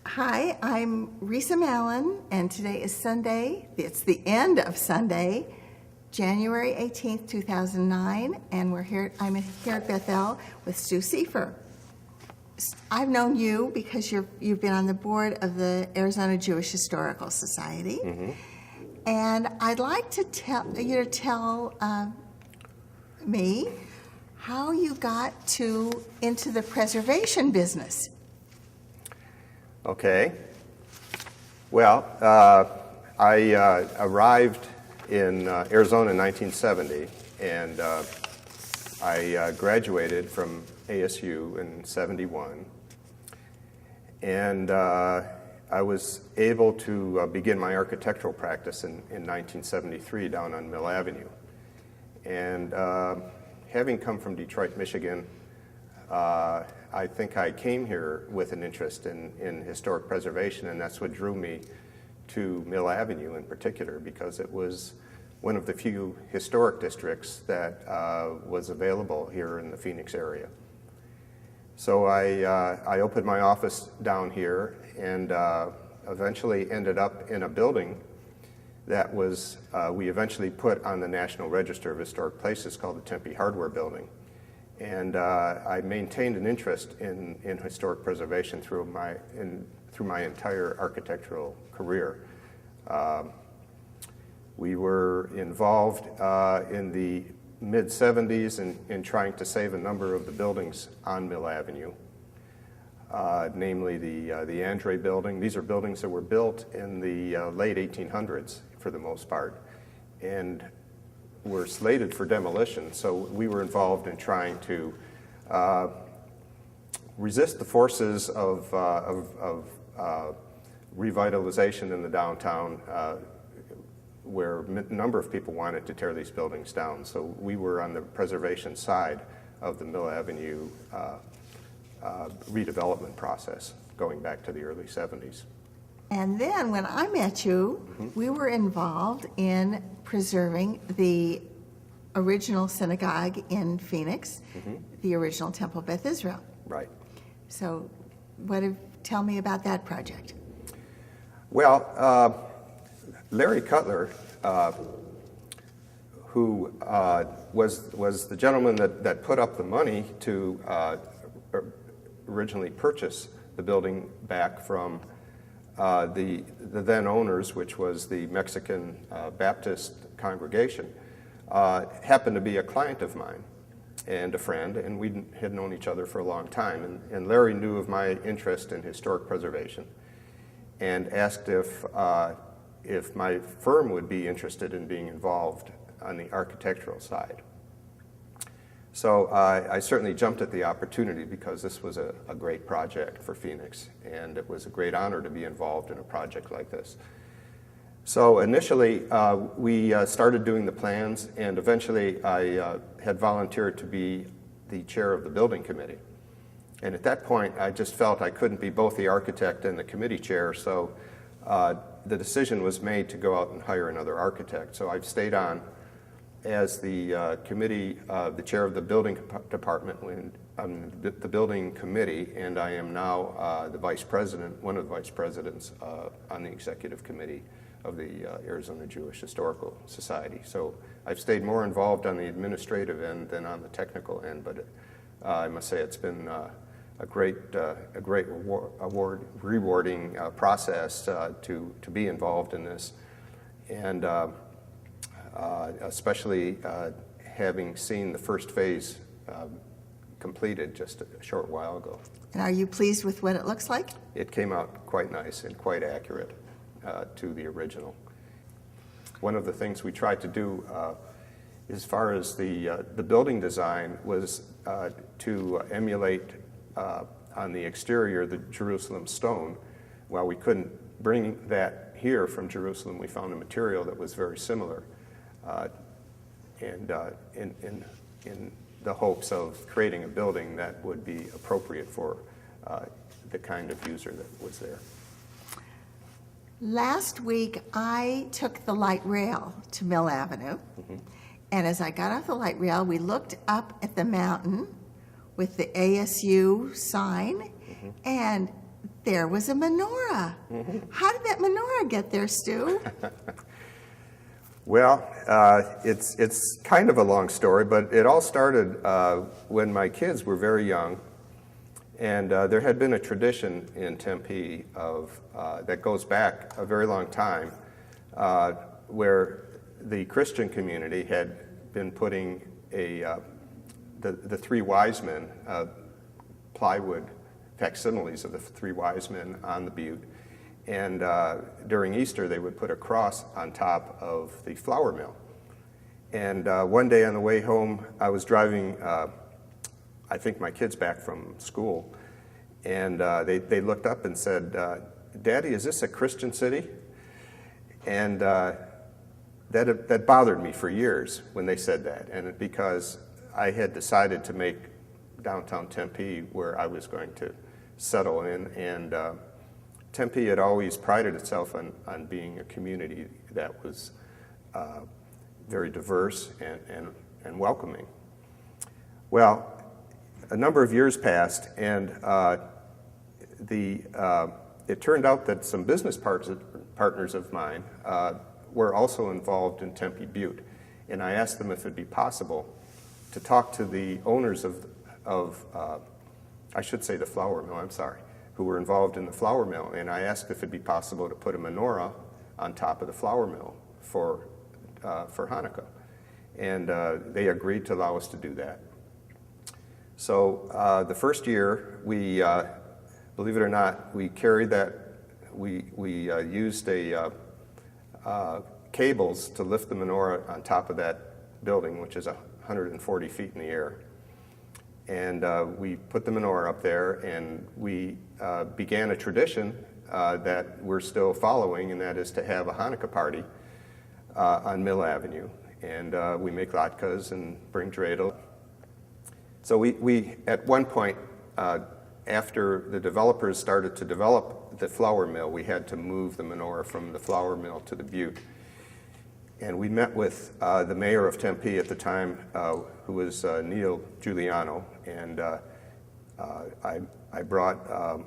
Hi, I'm Risa Mallon, and today is Sunday. It's the end of Sunday, January 18th, 2009, and I'm here at Bethel with Stu Siefer. I've known you because you've been on the board of the Arizona Jewish Historical Society, and I'd like to tell me how you got into the preservation business. Okay. Well, I arrived in Arizona in 1970, and I graduated from ASU in 71. And I was able to begin my architectural practice in 1973 down on Mill Avenue. And having come from Detroit, Michigan, I think I came here with an interest in historic preservation, and that's what drew me to Mill Avenue in particular, because it was one of the few historic districts that was available here in the Phoenix area. So I opened my office down here and eventually ended up in a building that was, we eventually put on the National Register of Historic Places, called the Tempe Hardware Building. And I maintained an interest in historic preservation through my entire architectural career. We were involved in the mid-70s in trying to save a number of the buildings on Mill Avenue, namely the Andre building. These are buildings that were built in the late 1800s for the most part, and were slated for demolition. So we were involved in trying to resist the forces of revitalization in the downtown, where a number of people wanted to tear these buildings down. So we were on the preservation side of the Mill Avenue redevelopment process, going back to the early 70s. And then when I met you, we were involved in preserving the original synagogue in Phoenix, the original Temple of Beth Israel. Right. So tell me about that project. Well, Larry Cutler, who was the gentleman that put up the money to originally purchase the building back from the then owners, which was the Mexican Baptist congregation, happened to be a client of mine and a friend, and we had known each other for a long time. And Larry knew of my interest in historic preservation and asked if my firm would be interested in being involved on the architectural side. So I certainly jumped at the opportunity, because this was a great project for Phoenix, and it was a great honor to be involved in a project like this. So initially, we started doing the plans, and eventually I had volunteered to be the chair of the building committee. And at that point, I just felt I couldn't be both the architect and the committee chair, so the decision was made to go out and hire another architect. So I've stayed on as the committee, the chair of the building department, the building committee, and I am now the vice president, one of the vice presidents on the executive committee of the Arizona Jewish Historical Society. So I've stayed more involved on the administrative end than on the technical end, but I must say it's been a great rewarding process to be involved in this, and especially having seen the first phase completed just a short while ago. And are you pleased with what it looks like? It came out quite nice and quite accurate to the original. One of the things we tried to do as far as the building design was to emulate on the exterior the Jerusalem stone. While we couldn't bring that here from Jerusalem, we found a material that was very similar, and in the hopes of creating a building that would be appropriate for the kind of user that was there. Last week, I took the light rail to Mill Avenue, and as I got off the light rail, we looked up at the mountain with the ASU sign, and there was a menorah. How did that menorah get there, Stu? Well, it's kind of a long story, but it all started when my kids were very young, and there had been a tradition in Tempe that goes back a very long time, where the Christian community had been putting the three wise men, plywood facsimiles of the three wise men on the butte. And during Easter, they would put a cross on top of the flour mill. And one day on the way home, I was driving, I think my kids back from school, and they looked up and said, "Daddy, is this a Christian city?" And that bothered me for years when they said that, and because I had decided to make downtown Tempe where I was going to settle in, and Tempe had always prided itself on being a community that was very diverse and welcoming. Well, a number of years passed, and it turned out that some business partners of mine were also involved in Tempe Butte, and I asked them if it'd be possible to talk to the owners of I should say the flour mill, I'm sorry, who were involved in the flour mill, and I asked if it'd be possible to put a menorah on top of the flour mill for Hanukkah, and they agreed to allow us to do that. So the first year, we, believe it or not, we carried that. We used cables to lift the menorah on top of that building, which is 140 feet in the air. And we put the menorah up there, and we began a tradition that we're still following, and that is to have a Hanukkah party on Mill Avenue. And we make latkes and bring dreidel. So we at one point, after the developers started to develop the flour mill, we had to move the menorah from the flour mill to the butte. And we met with the mayor of Tempe at the time, who was Neil Giuliano, and I brought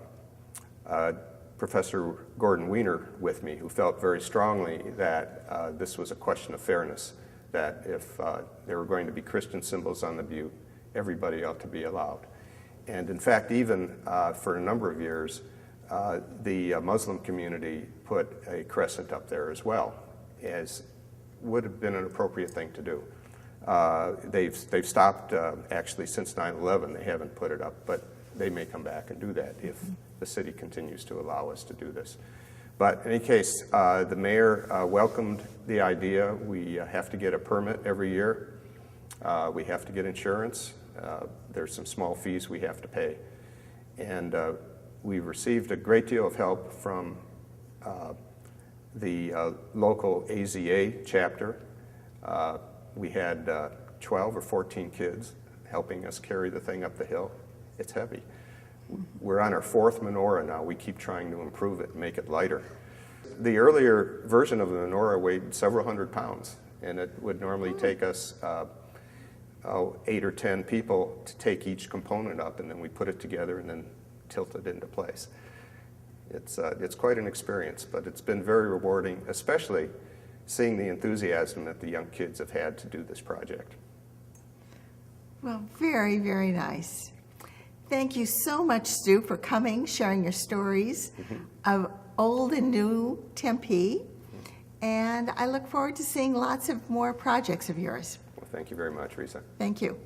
Professor Gordon Wiener with me, who felt very strongly that this was a question of fairness, that if there were going to be Christian symbols on the butte, everybody ought to be allowed. And in fact, even for a number of years, the Muslim community put a crescent up there as well, as would have been an appropriate thing to do. They've stopped, actually, since 9/11. They haven't put it up, but they may come back and do that if the city continues to allow us to do this. But in any case, the mayor welcomed the idea. We have to get a permit every year. We have to get insurance. There's some small fees we have to pay. And we received a great deal of help from the local AZA chapter. We had 12 or 14 kids helping us carry the thing up the hill. It's heavy. We're on our fourth menorah now. We keep trying to improve it and make it lighter. The earlier version of the menorah weighed several hundred pounds, and it would normally take us 8 or 10 people to take each component up, and then we put it together and then tilt it into place. It's quite an experience, but it's been very rewarding, especially seeing the enthusiasm that the young kids have had to do this project. Well, very, very nice. Thank you so much, Stu, for coming, sharing your stories of old and new Tempe. And I look forward to seeing lots of more projects of yours. Well, thank you very much, Risa. Thank you.